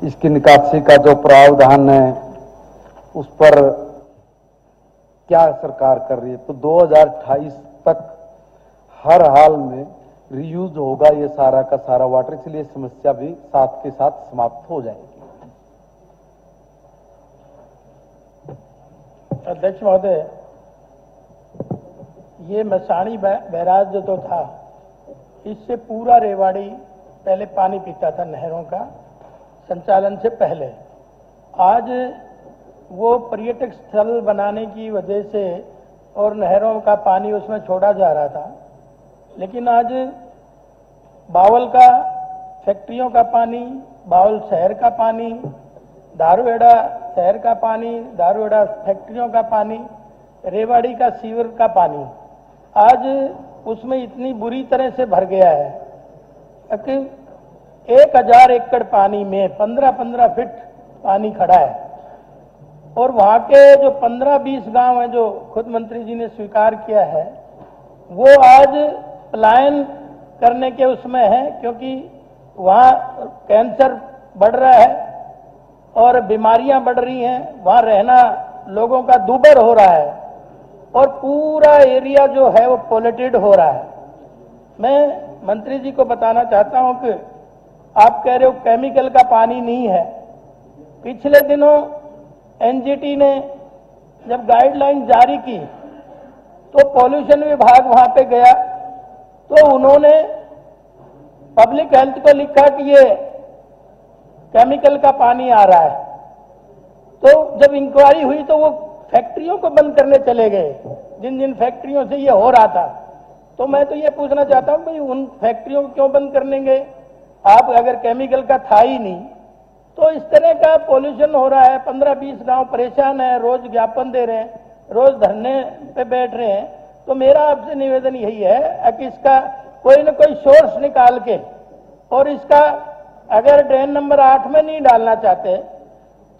इसकी निकासी का जो प्रावधान है उस पर क्या सरकार कर रही है? तो 2028 तक हर हाल में रीयूज होगा ये सारा का सारा वाटर, इसलिए समस्या भी साथ के साथ समाप्त हो जाएगी। अध्यक्ष महोदय, ये मसाणी बैराज जो तो था, इससे पूरा रेवाड़ी पहले पानी पीता था नहरों का संचालन से पहले। आज वो पर्यटक स्थल बनाने की वजह से और नहरों का पानी उसमें छोड़ा जा रहा था, लेकिन आज बावल का फैक्ट्रियों का पानी, बावल शहर का पानी, दारूहेड़ा शहर का पानी, दारूहेड़ा फैक्ट्रियों का पानी, रेवाड़ी का सीवर का पानी आज उसमें इतनी बुरी तरह से भर गया है कि 1000 एकड़ पानी में 15-15 फीट पानी खड़ा है। और वहां के जो 15-20 गांव हैं जो खुद मंत्री जी ने स्वीकार किया है, वो आज पलायन करने के उसमें है, क्योंकि वहां कैंसर बढ़ रहा है और बीमारियां बढ़ रही हैं, वहां रहना लोगों का दूभर हो रहा है और पूरा एरिया जो है वो पोल्यूटेड हो रहा है। मैं मंत्री जी को बताना चाहता हूं कि आप कह रहे हो केमिकल का पानी नहीं है। पिछले दिनों एनजीटी ने जब गाइडलाइन जारी की तो पॉल्यूशन विभाग वहां पे गया तो उन्होंने पब्लिक हेल्थ को लिखा कि ये केमिकल का पानी आ रहा है। तो जब इंक्वायरी हुई तो वो फैक्ट्रियों को बंद करने चले गए, जिन जिन फैक्ट्रियों से ये हो रहा था। तो मैं तो ये पूछना चाहता हूं भाई, उन फैक्ट्रियों को क्यों बंद करने गए? आप अगर केमिकल का था ही नहीं तो इस तरह का पॉल्यूशन हो रहा है। 15-20 गांव परेशान है, रोज ज्ञापन दे रहे हैं, रोज धरने पे बैठ रहे हैं। तो मेरा आपसे निवेदन यही है कि इसका कोई न कोई सोर्स निकाल के, और इसका अगर ड्रेन नंबर 8 में नहीं डालना चाहते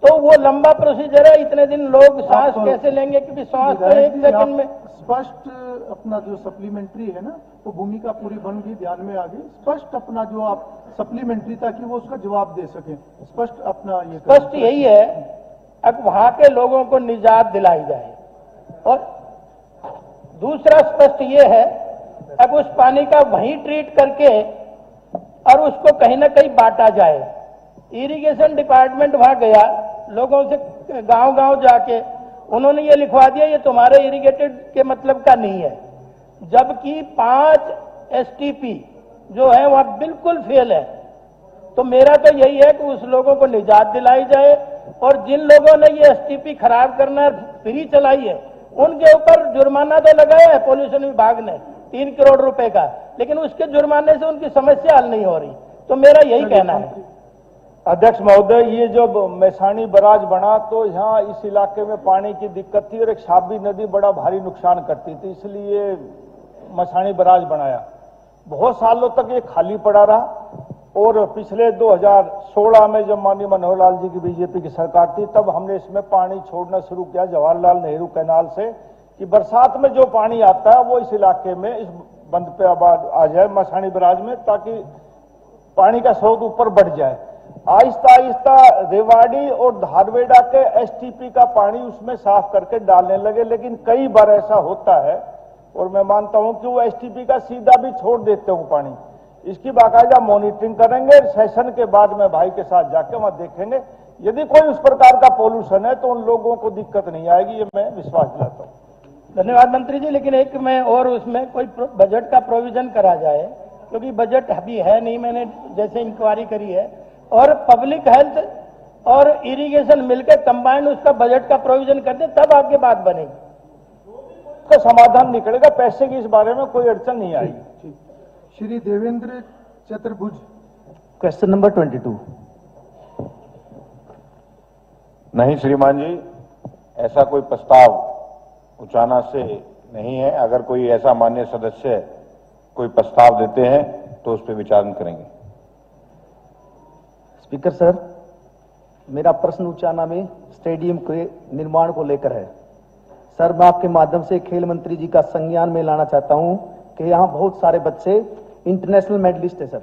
तो वो लंबा प्रोसीजर है, इतने दिन लोग सांस कैसे लेंगे? क्योंकि सांस तो 1 सेकंड में। स्पष्ट अपना जो सप्लीमेंट्री है ना, वो भूमिका पूरी बन गई, ध्यान में आ गई। स्पष्ट अपना जो आप सप्लीमेंट्री, ताकि वो उसका जवाब दे सके, स्पष्ट अपना ये स्पष्ट यही है अब वहां के लोगों को निजात दिलाई जाए। और दूसरा स्पष्ट ये है अब उस पानी का वहीं ट्रीट करके और उसको कहीं ना कहीं बांटा जाए। इरिगेशन डिपार्टमेंट वहां गया, लोगों से गांव-गांव जाके उन्होंने ये लिखवा दिया ये तुम्हारे इरिगेटेड के मतलब का नहीं है, जबकि 5 एसटीपी जो है वह बिल्कुल फेल है। तो मेरा तो यही है कि उस लोगों को निजात दिलाई जाए और जिन लोगों ने ये एसटीपी खराब करना फ्री चलाई है उनके ऊपर जुर्माना तो लगाया है पॉल्यूशन विभाग ने 3 करोड़ रुपए का, लेकिन उसके जुर्माने से उनकी समस्या हल नहीं हो रही। तो मेरा यही कहना है। अध्यक्ष महोदय, ये जब मैसाणी बराज बना तो यहाँ इस इलाके में पानी की दिक्कत थी और एक शाबी नदी बड़ा भारी नुकसान करती थी, इसलिए मैसाणी बराज बनाया। बहुत सालों तक ये खाली पड़ा रहा और पिछले 2016 में जब माननीय मनोहर लाल जी की बीजेपी की सरकार थी तब हमने इसमें पानी छोड़ना शुरू किया जवाहरलाल नेहरू कैनाल से, कि बरसात में जो पानी आता है वो इस इलाके में इस बंद पे आबाद आ जाए मैसाणी बराज में, ताकि पानी का स्रोत ऊपर बढ़ जाए। आहिस्ता आहिस्ता रेवाड़ी और धारवेड़ा के एसटीपी का पानी उसमें साफ करके डालने लगे, लेकिन कई बार ऐसा होता है और मैं मानता हूं कि वो एसटीपी का सीधा भी छोड़ देते हूं पानी। इसकी बाकायदा मॉनिटरिंग करेंगे, सेशन के बाद में भाई के साथ जाके वहां देखेंगे, यदि कोई उस प्रकार का पॉल्यूशन है तो उन लोगों को दिक्कत नहीं आएगी, ये मैं विश्वास दिलाता हूं। धन्यवाद मंत्री जी, लेकिन एक में और उसमें कोई बजट का प्रोविजन करा जाए, क्योंकि बजट अभी है नहीं, मैंने जैसे इंक्वायरी करी है, और पब्लिक हेल्थ और इरिगेशन मिलकर कंबाइंड उसका बजट का प्रोविजन कर दे, तब आगे बात बनेगी, तो समाधान निकलेगा। पैसे की इस बारे में कोई अड़चन नहीं आएगी। श्री देवेंद्र चतुर्भुज, क्वेश्चन नंबर 22। नहीं श्रीमान जी, ऐसा कोई प्रस्ताव उचाना से नहीं है। अगर कोई ऐसा माननीय सदस्य कोई प्रस्ताव देते हैं तो उस पर विचार करेंगे। स्पीकर सर, मेरा प्रश्न उचाना में स्टेडियम के निर्माण को लेकर है। सर, मैं आपके माध्यम से खेल मंत्री जी का संज्ञान में लाना चाहता हूं कि यहां बहुत सारे बच्चे इंटरनेशनल मेडलिस्ट है। सर,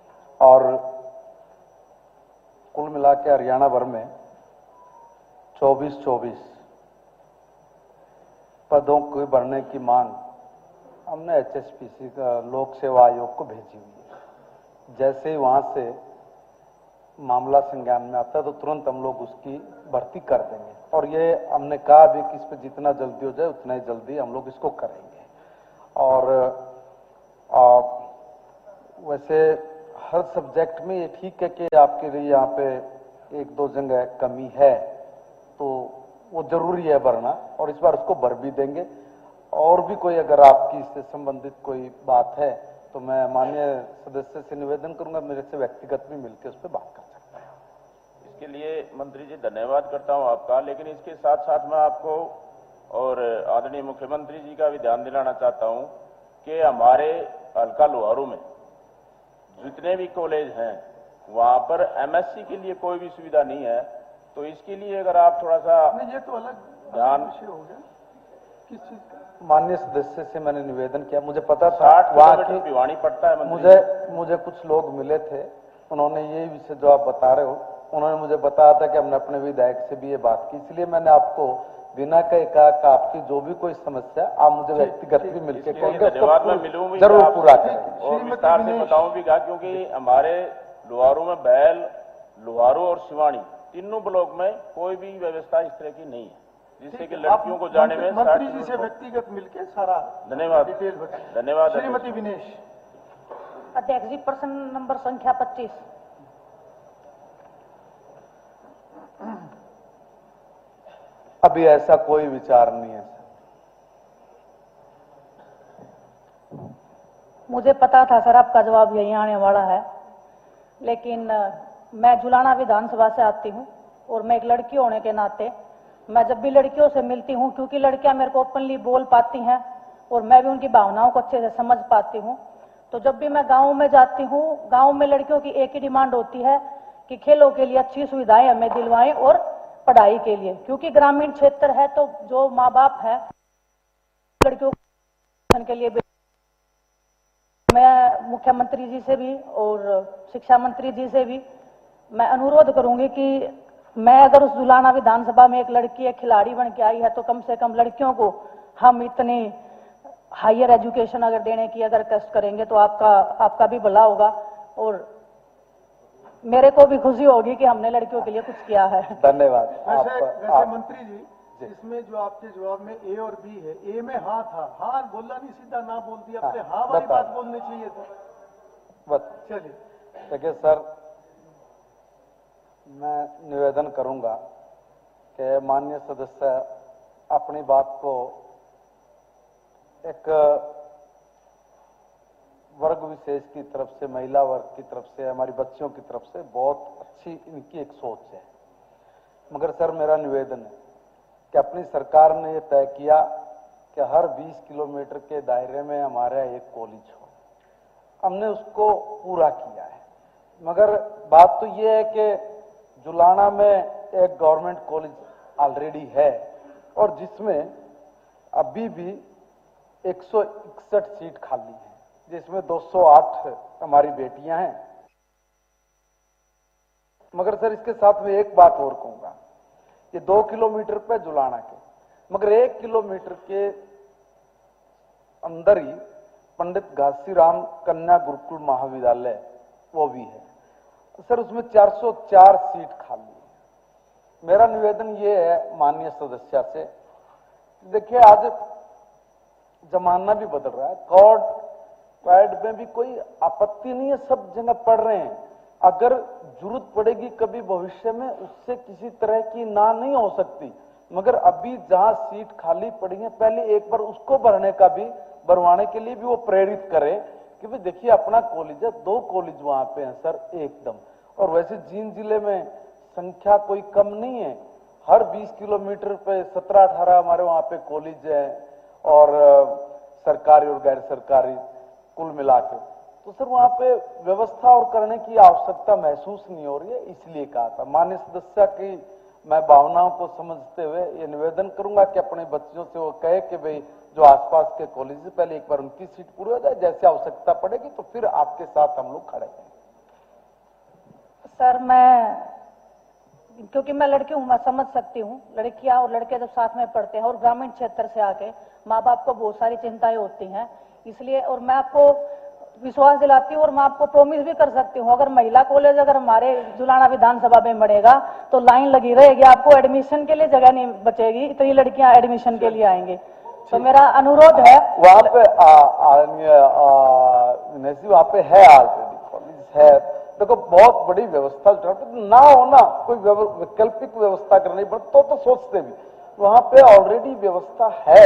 और कुल मिला के हरियाणा भर में 24 पदों को भरने की मांग हमने एचएसपीसी का लोक सेवा आयोग को भेजी हुई है। जैसे ही वहां से मामला संज्ञान में आता है तो तुरंत हम लोग उसकी भर्ती कर देंगे और ये हमने कहा भी कि इस पर जितना जल्दी हो जाए उतना ही जल्दी हम लोग इसको करेंगे। और वैसे हर सब्जेक्ट में ये ठीक है कि आपके लिए यहाँ पे 1-2 जगह कमी है तो वो जरूरी है भरना और इस बार उसको भर भी देंगे। और भी कोई अगर आपकी इससे संबंधित कोई बात है तो मैं माननीय सदस्य से निवेदन करूंगा, मेरे से व्यक्तिगत भी मिलकर उस पर बात कर सकते हैं। इसके लिए मंत्री जी धन्यवाद करता हूं आपका, लेकिन इसके साथ साथ मैं आपको और आदरणीय मुख्यमंत्री जी का भी ध्यान दिलाना चाहता हूं कि हमारे हल्का लोहारू में जितने भी कॉलेज हैं वहां पर एमएससी के लिए कोई भी सुविधा नहीं है, तो इसके लिए अगर आप थोड़ा सा नहीं, ये तो अलग ध्यान विषय हो गया। किस चीज का? माननीय सदस्य से मैंने निवेदन किया, मुझे पता था 60 वहाँ किलोमीटर की भिवानी पड़ता है मंत्री जी। मुझे कुछ लोग मिले थे, उन्होंने ये विषय जो आप बता रहे हो उन्होंने मुझे बताया था कि हमने अपने विधायक से भी ये बात की, इसलिए मैंने आपको बिना कहे कहा कि आपकी जो भी कोई समस्या आप मुझे व्यक्तिगत भी मिलकर कहेंगे, धन्यवाद मैं मिलूँ भी जरूर आपसे पूरा करेंगे। और विस्तार से बताऊं भी, क्योंकि हमारे लोहारू में बैल, लोहारू और सिवानी तीनों ब्लॉक में कोई भी व्यवस्था इस तरह की नहीं है जिससे कि लड़कियों को जाने में मंत्री जी से व्यक्तिगत मिलके सारा धन्यवाद डिटेल बताएं। धन्यवाद श्रीमती विनेश। अध्यक्ष जी, प्रश्न नंबर संख्या 25। अभी ऐसा कोई विचार नहीं है। मुझे पता था सर आपका जवाब यही आने वाला है, लेकिन मैं जुलाना विधानसभा से आती हूँ और मैं एक लड़की होने के नाते मैं जब भी लड़कियों से मिलती हूँ, क्योंकि लड़कियां मेरे को ओपनली बोल पाती हैं और मैं भी उनकी भावनाओं को अच्छे से समझ पाती हूँ, तो जब भी मैं गाँव में जाती हूँ, गाँव में लड़कियों की एक ही डिमांड होती है कि खेलों के लिए अच्छी सुविधाएं हमें दिलवाएं और पढ़ाई के लिए, क्योंकि ग्रामीण क्षेत्र है तो जो माँ बाप है लड़कियों के लिए। मैं मुख्यमंत्री जी से भी और शिक्षा मंत्री जी से भी मैं अनुरोध करूंगी कि मैं अगर उस जुलाना विधानसभा में एक लड़की एक खिलाड़ी बन के आई है तो कम से कम लड़कियों को हम इतनी हायर एजुकेशन अगर देने की अगर कष्ट करेंगे तो आपका भी भला होगा और मेरे को भी खुशी होगी कि हमने लड़कियों के लिए कुछ किया है। धन्यवाद। वैसे मंत्री जी, इसमें जो आपके जवाब में ए और बी है, ए में हाँ था, हाँ बोला नहीं, सीधा ना बोल दिया, अपने हाँ वाली बात बोलनी चाहिए था। बस चलिए देखिए सर, मैं निवेदन करूंगा कि माननीय सदस्य अपनी बात को एक वर्ग विशेष की तरफ से, महिला वर्ग की तरफ से, हमारी बच्चियों की तरफ से बहुत अच्छी इनकी एक सोच है, मगर सर मेरा निवेदन है कि अपनी सरकार ने यह तय किया कि हर 20 किलोमीटर के दायरे में हमारा एक कॉलेज हो, हमने उसको पूरा किया है। मगर बात तो यह है कि जुलाना में एक गवर्नमेंट कॉलेज ऑलरेडी है और जिसमें अभी भी 161 सीट खाली है, जिसमें 208 हमारी बेटियां हैं। मगर सर इसके साथ में एक बात और कहूंगा, ये 2 किलोमीटर पे जुलाना के, मगर 1 किलोमीटर के अंदर ही पंडित घासीराम कन्या गुरुकुल महाविद्यालय वो भी है सर, उसमें 404 सीट खाली है। मेरा निवेदन ये है माननीय सदस्य से, देखिए आज जमाना भी बदल रहा है, कॉर्ड पैड में भी कोई आपत्ति नहीं है, सब जगह पढ़ रहे हैं। अगर जरूरत पड़ेगी कभी भविष्य में, उससे किसी तरह की ना नहीं हो सकती, मगर अभी जहां सीट खाली पड़ी है पहले एक बार उसको भरने का भी, भरवाने के लिए भी वो प्रेरित करें कि भाई देखिए अपना कॉलेज है, 2 कॉलेज वहां पे हैं सर एकदम। और वैसे जींद जिले में संख्या कोई कम नहीं है, हर 20 किलोमीटर पे 17-18 हमारे वहां पे कॉलेज है और सरकारी और गैर सरकारी कुल मिला के, तो सर वहां पे व्यवस्था और करने की आवश्यकता महसूस नहीं हो रही है, इसलिए कहा था। माननीय सदस्य की मैं भावनाओं को समझते हुए ये निवेदन करूंगा कि अपने बच्चों से वो कहे कि भाई जो आसपास के कॉलेज पहले एक बार उनकी सीट पूरी हो जाए, जैसे आवश्यकता पड़ेगी तो फिर आपके साथ हम लोग खड़े हैं। सर क्योंकि मैं लड़की हूँ, मैं समझ सकती हूँ। लड़कियां और लड़के जब साथ में पढ़ते हैं और ग्रामीण क्षेत्र से आके माँ बाप को बहुत सारी चिंताएं होती हैं, इसलिए और मैं आपको विश्वास दिलाती हूँ और मैं आपको प्रॉमिस भी कर सकती हूँ, अगर महिला कॉलेज अगर हमारे जुलाना विधानसभा में बढ़ेगा तो लाइन लगी रहेगी, आपको एडमिशन के लिए जगह नहीं बचेगी, इतनी लड़कियां एडमिशन के लिए आएंगी। तो मेरा अनुरोध है, वहाँ पे वहाँ पे है ऑलरेडी कॉलेज है। देखो बहुत बड़ी व्यवस्था ना होना, कोई वैकल्पिक व्यवस्था करनी पड़ती तो सोचते भी, वहाँ पे ऑलरेडी व्यवस्था है।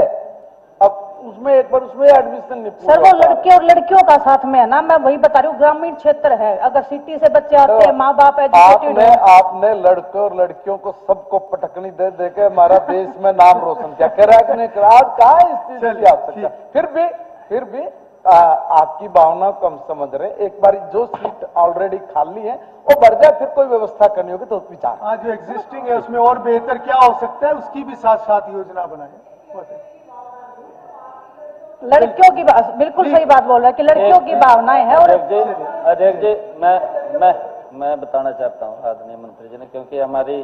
अब उसमें एक बार उसमें एडमिशन नहीं सर वो लड़के और लड़कियों का साथ में है ना, मैं वही बता रही हूँ, ग्रामीण क्षेत्र है, अगर सिटी से बच्चे आते हैं, माँ बाप एजुकेटेड है। आपने लड़के और लड़कियों को सबको पटकनी दे दे के हमारा देश में नाम रोशन किया, कह रहा है कि नहीं, आज कहाँ इस चीज की आवश्यकता। फिर भी आपकी भावना को हम समझ रहे, एक बार जो सीट ऑलरेडी खाली है वो भर जाए, फिर कोई व्यवस्था करनी होगी तो विचार। आज जो एग्जिस्टिंग है उसमें और बेहतर क्या हो सकता है, उसकी भी साथ साथ योजना बनाए। लड़कियों की बिल्कुल सही बात बोल रहे हैं कि लड़कियों की भावनाएं हैं। और अध्यक्ष जी मैं बताना चाहता हूँ आदरणीय मंत्री जी ने, क्योंकि हमारी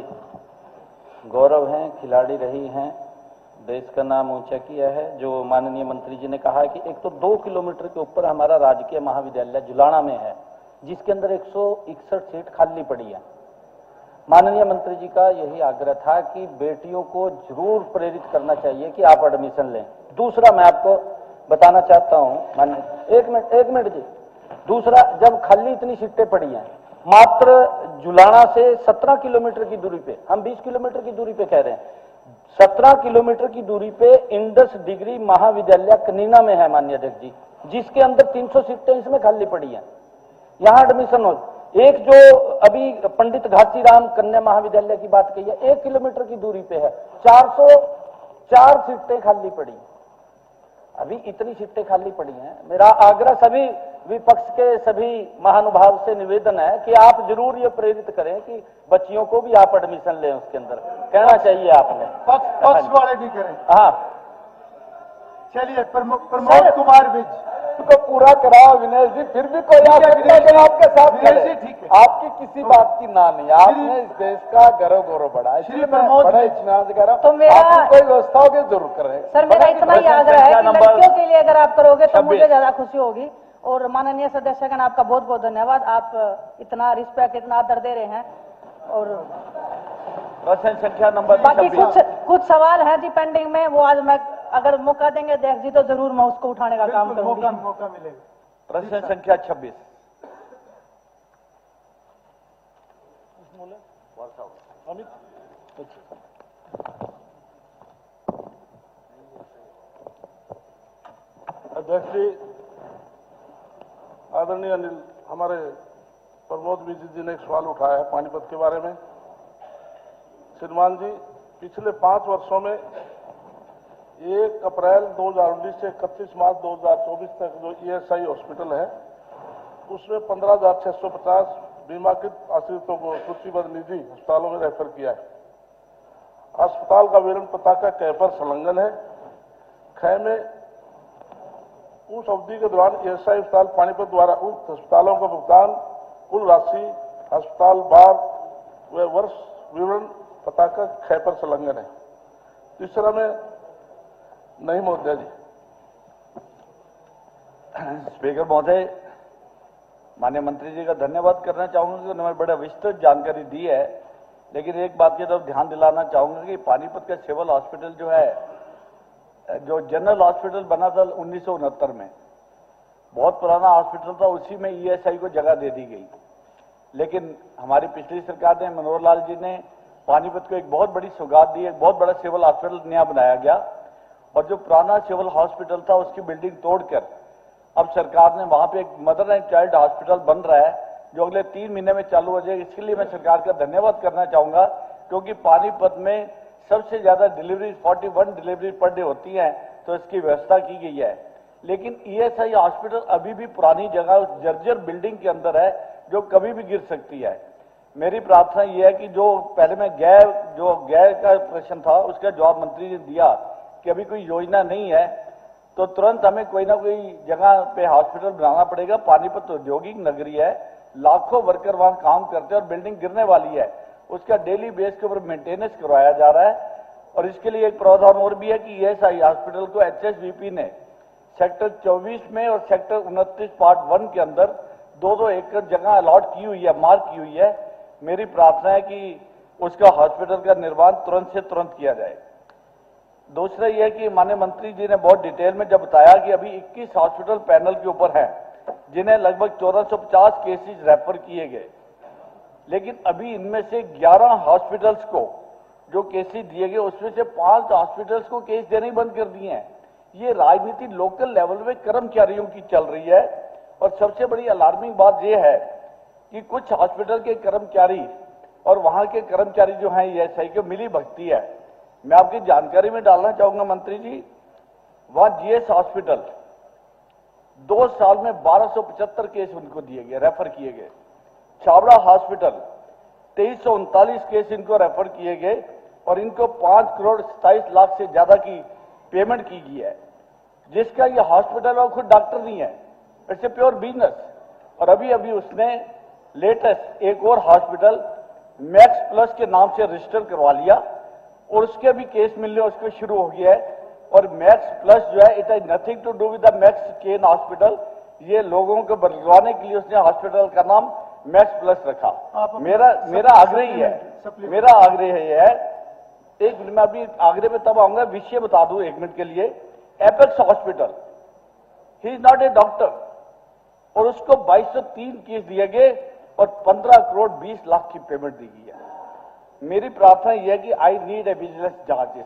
गौरव हैं, खिलाड़ी रही हैं, देश का नाम ऊंचा किया है। जो माननीय मंत्री जी ने कहा है कि एक तो 2 किलोमीटर के ऊपर हमारा राजकीय महाविद्यालय जुलाना में है, जिसके अंदर 161 सीट खाली पड़ी है। माननीय मंत्री जी का यही आग्रह था कि बेटियों को जरूर प्रेरित करना चाहिए कि आप एडमिशन लें। दूसरा मैं आपको बताना चाहता हूं, माननीय एक मिनट जी, दूसरा जब खाली इतनी सीटें पड़ी हैं, मात्र जुलाना से 17 किलोमीटर की दूरी पे, हम 20 किलोमीटर की दूरी पे कह रहे हैं, 17 किलोमीटर की दूरी पे इंडस डिग्री महाविद्यालय कनीना में है माननीय अध्यक्ष जी, जिसके अंदर 300 सीटें इसमें खाली पड़ी हैं, यहां एडमिशन हो। एक जो अभी पंडित घासीराम कन्या महाविद्यालय की बात कही है, 1 किलोमीटर की दूरी पे है, 404 सीटें खाली पड़ी। अभी इतनी सीटें खाली पड़ी हैं। मेरा आग्रह सभी विपक्ष के सभी महानुभाव से निवेदन है कि आप जरूर ये प्रेरित करें कि बच्चियों को भी आप एडमिशन लें, उसके अंदर कहना चाहिए आपने, पक्ष वाले भी करें। हाँ चलिए प्रमोद कुमार विज तो पूरा कराओ विनय जी, फिर भी कोई आपके साथ विनय जी ठीक है, आपकी किसी बात की ना नहीं, आपने इस देश का गौरव बढ़ा, इसलिए मैं बड़ा इत्मीनान से कह रहा हूं, तो मेरा कोई व्यवस्था होगी जरूर करें। सर मेरा इतना ही आग्रह है कि लड़कियों के लिए अगर आप करोगे तो मुझे ज्यादा खुशी होगी। और माननीय सदस्यगण आपका बहुत बहुत धन्यवाद, आप इतना रिस्पेक्ट, इतना आदर दे रहे हैं। और प्रश्न संख्या नंबर बाकी कुछ सवाल है जी पेंडिंग में, वो आज मैं अगर मौका देंगे अध्यक्ष जी तो जरूर मैं उसको उठाने का काम करूंगी। मौका मिलेगा। प्रश्न संख्या 26 अध्यक्ष जी, आदरणीय अनिल, हमारे प्रमोद विजय जी ने एक सवाल उठाया है पानीपत के बारे में। श्रीमान जी, पिछले 5 वर्षों में 1 अप्रैल 2019 से 31 मार्च 2024 तक जो ESI हॉस्पिटल है, उसमें 15,650 बीमाकृत आश्रितों को सूचीबद्ध निजी अस्पतालों में रेफर किया है। अस्पताल का विवरण पता का कै पर संलग्न है। ख में उस अवधि के दौरान ESI अस्पताल पानीपत द्वारा उक्त अस्पतालों का भुगतान कुल राशि, अस्पताल बार व वर्ष विवरण पता का ख पर संलग्न है। तीसरा में नहीं महोदय जी। स्पीकर महोदय, माननीय मंत्री जी का धन्यवाद करना चाहूंगा कि उन्होंने बड़ा विस्तृत जानकारी दी है, लेकिन एक बात की तरफ ध्यान दिलाना चाहूंगा कि पानीपत का सिविल हॉस्पिटल जो है, जो जनरल हॉस्पिटल बना था 1969 में, बहुत पुराना हॉस्पिटल था, उसी में ESI को जगह दे दी गई। लेकिन हमारी पिछली सरकार ने, मनोहर लाल जी ने पानीपत को एक बहुत बड़ी सौगात दी, एक बहुत बड़ा सिविल हॉस्पिटल नया बनाया गया, और जो पुराना सिविल हॉस्पिटल था उसकी बिल्डिंग तोड़कर अब सरकार ने वहां पे एक मदर एंड चाइल्ड हॉस्पिटल बन रहा है, जो अगले 3 महीने में चालू हो जाएगा। इसके लिए मैं सरकार का धन्यवाद करना चाहूंगा, क्योंकि पानीपत में सबसे ज्यादा डिलीवरी 41 डिलीवरी पर डे होती है, तो इसकी व्यवस्था की गई है। लेकिन ESI हॉस्पिटल अभी भी पुरानी जगह उस जर्जर बिल्डिंग के अंदर है, जो कभी भी गिर सकती है। मेरी प्रार्थना यह है कि जो पहले में गैर का प्रश्न था, उसका जवाब मंत्री ने दिया कि अभी कोई योजना नहीं है, तो तुरंत हमें कोई ना कोई जगह पे हॉस्पिटल बनाना पड़ेगा। पानीपत औद्योगिक नगरी है, लाखों वर्कर वहां काम करते हैं और बिल्डिंग गिरने वाली है, उसका डेली बेस के ऊपर मेंटेनेंस करवाया जा रहा है। और इसके लिए एक प्रावधान और भी है कि ईएसआई हॉस्पिटल को एचएसवीपी ने सेक्टर 24 में और सेक्टर 29 पार्ट 1 के अंदर 2-2 एकड़ जगह अलॉट की हुई है, मार्क की हुई है। मेरी प्रार्थना है कि उसका हॉस्पिटल का निर्माण तुरंत से तुरंत किया जाए। दूसरा यह है कि माननीय मंत्री जी ने बहुत डिटेल में जब बताया कि अभी 21 हॉस्पिटल पैनल के ऊपर हैं, जिन्हें लगभग 1450 केसेज रेफर किए गए, लेकिन अभी इनमें से 11 हॉस्पिटल्स को जो केसेज दिए गए उसमें से 5 हॉस्पिटल्स को केस देने ही बंद कर दिए हैं। ये राजनीति लोकल लेवल में कर्मचारियों की चल रही है। और सबसे बड़ी अलार्मिंग बात यह है कि कुछ हॉस्पिटल के कर्मचारी और वहां के कर्मचारी जो हैं ईएसआई को मिली भगती है। मैं आपकी जानकारी में डालना चाहूंगा मंत्री जी, वहां जीएस हॉस्पिटल 2 साल में 1275 केस उनको दिए गए, रेफर किए गए। छाबड़ा हॉस्पिटल 2339 केस इनको रेफर किए गए और इनको 5,27,00,000 से ज्यादा की पेमेंट की गई है, जिसका ये हॉस्पिटल और खुद डॉक्टर नहीं है, इट्स ए प्योर बिजनेस। और अभी अभी उसने लेटेस्ट एक और हॉस्पिटल मैक्स प्लस के नाम से रजिस्टर करवा लिया और उसके भी केस मिलने उसको शुरू हो गया है। और मैक्स प्लस जो है, it has nothing to do with the Max chain hospital, ये लोगों को बदलवाने के लिए उसने हॉस्पिटल का नाम मैक्स प्लस रखा। मेरा आग्रह ही है, मेरा आग्रह है, एक मिनट में अभी आग्रह में तब आऊंगा, विषय बता दूं 1 मिनट के लिए। Apex hospital, he is not a doctor और उसको 2203 केस दिए गए और 15 करोड़ 20 लाख की पेमेंट दी गई है। मेरी प्रार्थना यह है कि आई नीड ए विजिलेंस जांच,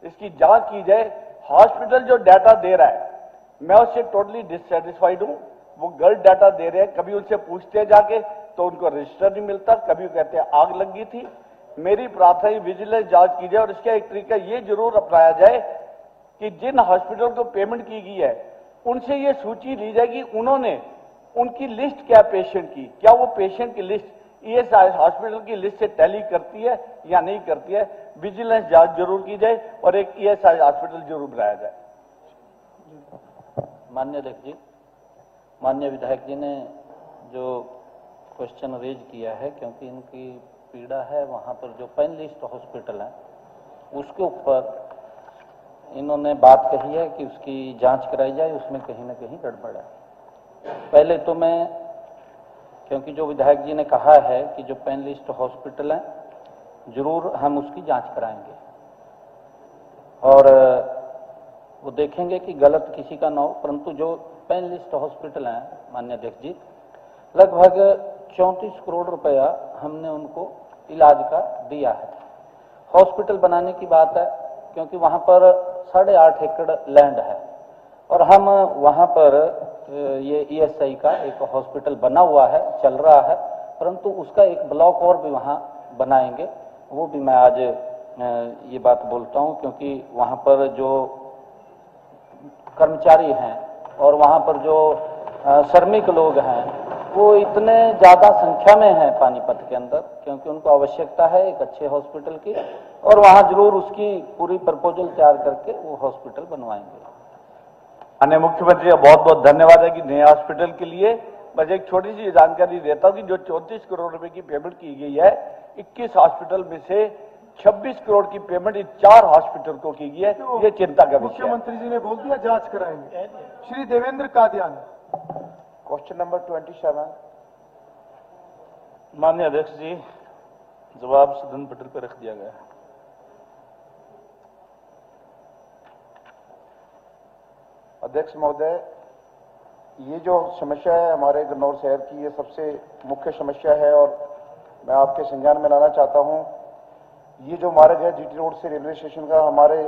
इसकी जांच की जाए। हॉस्पिटल जो डाटा दे रहा है मैं उससे टोटली डिससेटिस्फाइड हूं। वो गलत डाटा दे रहे हैं, कभी उनसे पूछते हैं जाके तो उनको रजिस्टर नहीं मिलता, कभी कहते हैं आग लगी थी। मेरी प्रार्थना है विजिलेंस जांच की जाए और इसका एक तरीका ये जरूर अपनाया जाए कि जिन हॉस्पिटल को पेमेंट की गई है उनसे ये सूची ली जाए कि उन्होंने उनकी लिस्ट क्या पेशेंट की, क्या वो पेशेंट की लिस्ट ईएसआई हॉस्पिटल की लिस्ट से टैली करती है या नहीं करती है। विजिलेंस जांच जरूर की जाए और एक ईएसआई हॉस्पिटल जरूर बनाया जाए। माननीय अध्यक्ष जी, माननीय विधायक जी ने जो क्वेश्चन रेज किया है, क्योंकि इनकी पीड़ा है वहाँ पर जो पैनलिस्ट हॉस्पिटल है उसके ऊपर इन्होंने बात कही है कि उसकी जांच कराई जाए, उसमें कहीं ना कहीं गड़बड़ है। पहले तो मैं, क्योंकि जो विधायक जी ने कहा है कि जो पैनलिस्ट हॉस्पिटल है जरूर हम उसकी जांच कराएंगे और वो देखेंगे कि गलत किसी का ना हो, परंतु जो पैनलिस्ट हॉस्पिटल है माननीय अध्यक्ष जी, लगभग 34 करोड़ रुपया हमने उनको इलाज का दिया है। हॉस्पिटल बनाने की बात है क्योंकि वहां पर 8.5 एकड़ लैंड है और हम वहां पर ये ईएसआई का एक हॉस्पिटल बना हुआ है, चल रहा है, परंतु उसका एक ब्लॉक और भी वहां बनाएंगे। वो भी मैं आज ये बात बोलता हूं क्योंकि वहां पर जो कर्मचारी हैं और वहां पर जो श्रमिक लोग हैं वो इतने ज्यादा संख्या में हैं पानीपत के अंदर, क्योंकि उनको आवश्यकता है एक अच्छे हॉस्पिटल की और वहां जरूर उसकी पूरी प्रपोजल तैयार करके वो हॉस्पिटल बनवाएंगे। माननीय मुख्यमंत्री का बहुत बहुत धन्यवाद है कि नए हॉस्पिटल के लिए। बस एक छोटी सी जानकारी देता हूं कि जो 34 करोड़ रुपए की पेमेंट की गई है, 21 हॉस्पिटल में से 26 करोड़ की पेमेंट इन 4 हॉस्पिटल को की गई है। ये चिंता का विषय है। मुख्यमंत्री जी ने बोल दिया जांच कराएंगे। Shri Devendra Kadian, question number 27। माननीय अध्यक्ष जी, जवाब सदन पटल पर रख दिया गया है। अध्यक्ष महोदय, ये जो समस्या है हमारे गन्नौर शहर की, ये सबसे मुख्य समस्या है और मैं आपके संज्ञान में लाना चाहता हूं। ये जो मार्ग है जीटी रोड से रेलवे स्टेशन का हमारे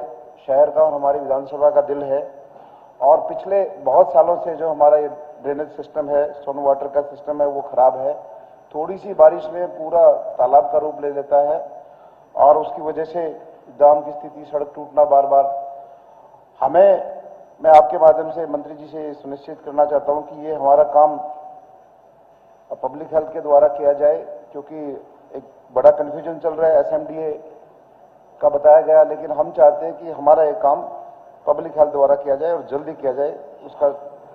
शहर का और हमारी विधानसभा का दिल है और पिछले बहुत सालों से जो हमारा ये ड्रेनेज सिस्टम है, स्टोन वाटर का सिस्टम है, वो खराब है। थोड़ी सी बारिश में पूरा तालाब का रूप ले लेता है और उसकी वजह से जाम की स्थिति, सड़क टूटना बार बार। मैं आपके माध्यम से मंत्री जी से सुनिश्चित करना चाहता हूं कि ये हमारा काम पब्लिक हेल्थ के द्वारा किया जाए, क्योंकि एक बड़ा कंफ्यूजन चल रहा है। एसएमडीए का बताया गया, लेकिन हम चाहते हैं कि हमारा ये काम पब्लिक हेल्थ द्वारा किया जाए और जल्दी किया जाए, उसका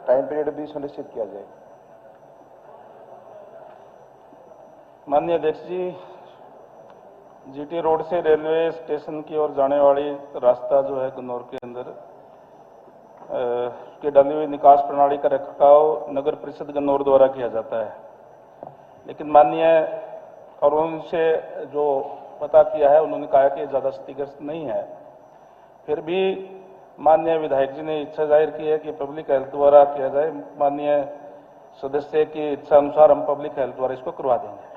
टाइम पीरियड भी सुनिश्चित किया जाए। माननीय अध्यक्ष जी, जीटी रोड से रेलवे स्टेशन की ओर जाने वाली रास्ता जो है गन्नौर के अंदर के डाली हुई निकास प्रणाली का रखरखाव नगर परिषद गन्नौर द्वारा किया जाता है, लेकिन माननीय और उनसे जो पता किया है उन्होंने कहा कि ज्यादा क्षतिग्रस्त नहीं है। फिर भी माननीय विधायक जी ने इच्छा जाहिर की है कि पब्लिक हेल्थ द्वारा किया जाए। माननीय सदस्य की इच्छा अनुसार हम पब्लिक हेल्थ द्वारा इसको करवा देंगे।